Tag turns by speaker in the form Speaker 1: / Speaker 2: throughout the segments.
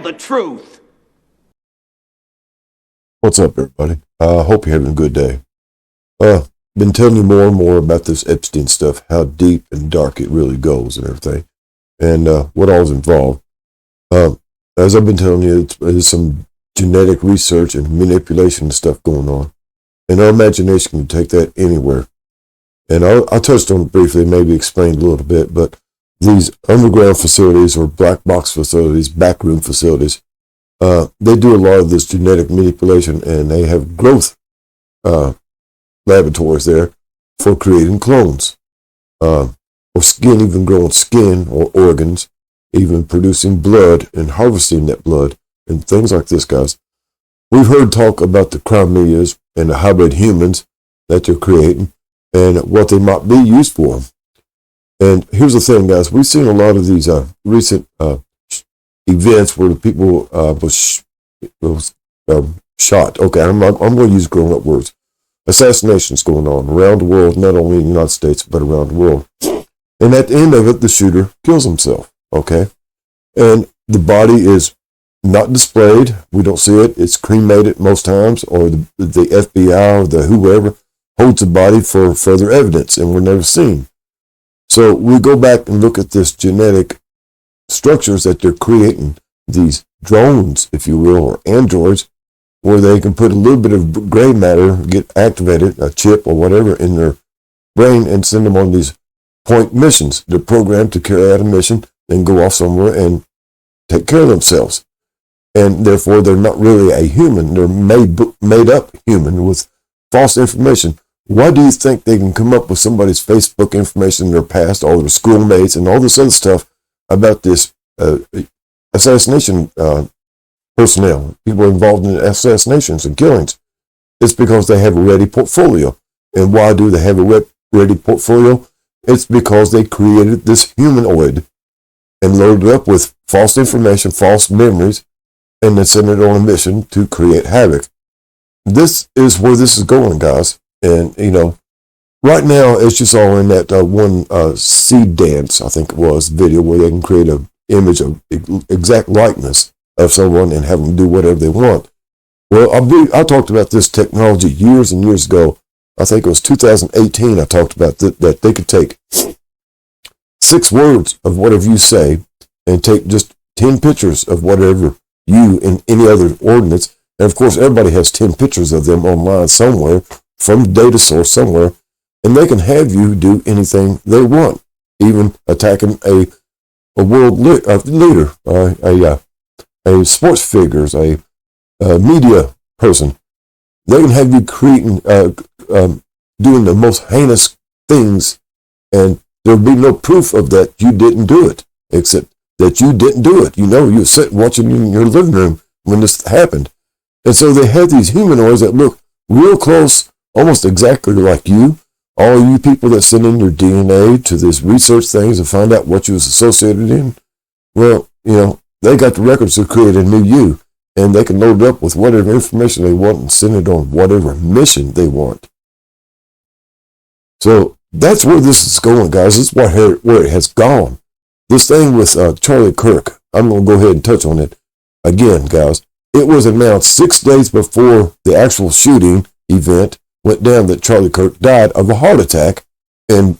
Speaker 1: the truth.
Speaker 2: What's up, everybody? Hope you're having a good day. Been telling you more and more about this Epstein stuff, how deep and dark it really goes and everything, and what all's involved. As I've been telling you, there's some genetic research and manipulation stuff going on, and our imagination can take that anywhere. And I touched on it briefly, maybe explained a little bit, but these underground facilities or black box facilities, backroom facilities, they do a lot of this genetic manipulation, and they have growth laboratories there for creating clones, or skin, even growing skin or organs, even producing blood and harvesting that blood and things like this, guys. We've heard talk about the cryptominias and the hybrid humans that they're creating and what they might be used for. And here's the thing, guys. We've seen a lot of these recent events where the people was shot. Okay, I'm going to use grown-up words. Assassinations going on around the world, not only in the United States, but around the world. And at the end of it, the shooter kills himself, okay? And the body is not displayed. We don't see it. It's cremated most times, or the FBI or the whoever holds the body for further evidence, and we're never seen. So we go back and look at this genetic structures that they're creating, these drones, if you will, or androids, where they can put a little bit of gray matter, get activated, a chip or whatever in their brain, and send them on these point missions. They're programmed to carry out a mission, then go off somewhere and take care of themselves. And therefore, they're not really a human. They're made up human with false information. Why do you think they can come up with somebody's Facebook information in their past, all their schoolmates, and all this other stuff about this assassination personnel, people involved in assassinations and killings? It's because they have a ready portfolio. And why do they have a ready portfolio? It's because they created this humanoid and loaded it up with false information, false memories, and then sent it on a mission to create havoc. This is where this is going, guys. And, you know, right now, as you saw in that one seed dance, I think it was, video where they can create an image of exact likeness of someone and have them do whatever they want. Well, I talked about this technology years and years ago. I think it was 2018 I talked about that they could take 6 words of whatever you say and take just 10 pictures of whatever you and any other ordinance. And, of course, everybody has 10 pictures of them online somewhere from the data source somewhere, and they can have you do anything they want, even attacking a world leader, a sports figures, a media person. They can have you creating, doing the most heinous things, and there'll be no proof of that you didn't do it, except that you didn't do it. You know, you were sitting watching in your living room when this happened. And so they have these humanoids that look real close, almost exactly like you. All you people that send in your DNA to this research things and find out what you was associated in, well, you know, they got the records to create a new you, and they can load it up with whatever information they want and send it on whatever mission they want. So that's where this is going, guys. This is where it has gone. This thing with Charlie Kirk, I'm going to go ahead and touch on it again, guys. It was announced 6 days before the actual shooting event went down that Charlie Kirk died of a heart attack in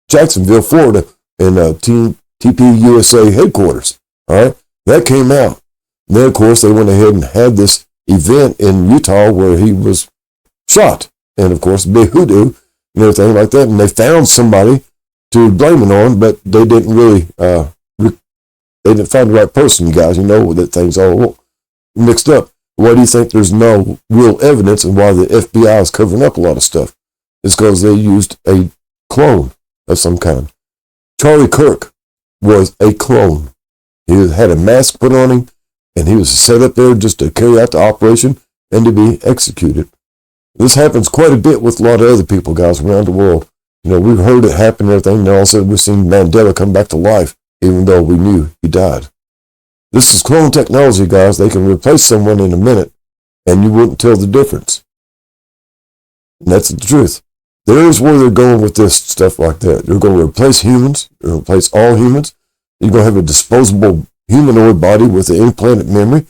Speaker 2: Jacksonville, Florida, in TPUSA headquarters. All right, that came out. Then, of course, they went ahead and had this event in Utah where he was shot, and of course, big hoodoo and everything like that. And they found somebody to blame it on, but they didn't really, they didn't find the right person. You guys, you know that things all mixed up. Why do you think there's no real evidence and why the FBI is covering up a lot of stuff? It's because they used a clone of some kind. Charlie Kirk was a clone. He had a mask put on him, and he was set up there just to carry out the operation and to be executed. This happens quite a bit with a lot of other people, guys, around the world. You know, we've heard it happen and everything, and all of a sudden we've seen Mandela come back to life, even though we knew he died. This is clone technology, guys. They can replace someone in a minute, and you wouldn't tell the difference. And that's the truth. There's where they're going with this stuff like that. They're going to replace humans. They're going to replace all humans. You're going to have a disposable humanoid body with an implanted memory,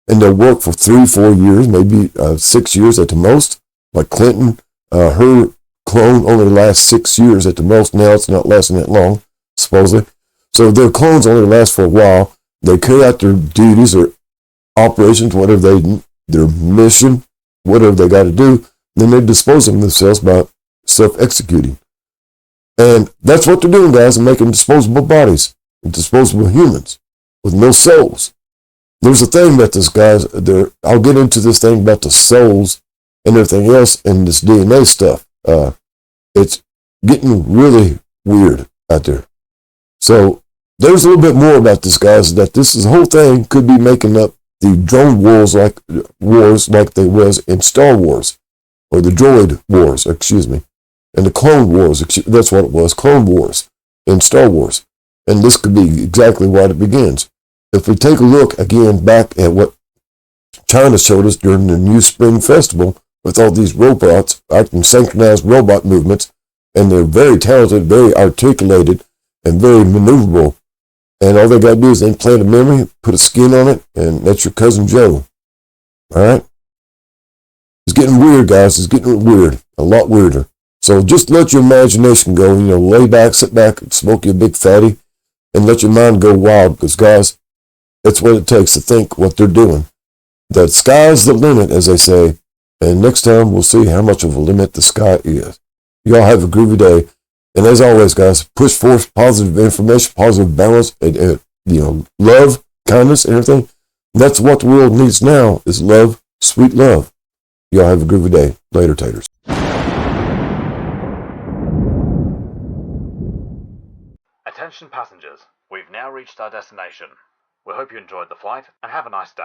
Speaker 2: and they'll work for 3-4 years, maybe 6 years at the most. Like Clinton, her clone only lasts 6 years at the most. Now it's not lasting that long, supposedly. So their clones only last for a while. They carry out their duties or operations, whatever their mission, whatever they got to do. Then they dispose of themselves by self-executing. And that's what they're doing, guys, and making disposable bodies, disposable humans with no souls. There's a thing about this, guys. I'll get into this thing about the souls and everything else and this DNA stuff. It's getting really weird out there. So there's a little bit more about this, guys, that this whole thing could be making up the drone wars like they was in Star Wars, or the droid wars, excuse me, and the clone wars. That's what it was, clone wars in Star Wars. And this could be exactly what it begins. If we take a look again back at what China showed us during the New Spring Festival with all these robots acting synchronized robot movements, and they're very talented, very articulated, and very maneuverable. And all they got to do is implant a memory, put a skin on it, and that's your cousin Joe. All right? It's getting weird, guys. It's getting weird. A lot weirder. So just let your imagination go. Lay back, sit back, smoke your big fatty, and let your mind go wild. Because, guys, that's what it takes to think what they're doing. The sky's the limit, as they say. And next time, we'll see how much of a limit the sky is. Y'all have a groovy day. And as always, guys, push forth positive information, positive balance, and love, kindness, and everything. That's what the world needs now, is love, sweet love. Y'all have a groovy day. Later, taters.
Speaker 1: Attention passengers, we've now reached our destination. We hope you enjoyed the flight and have a nice day.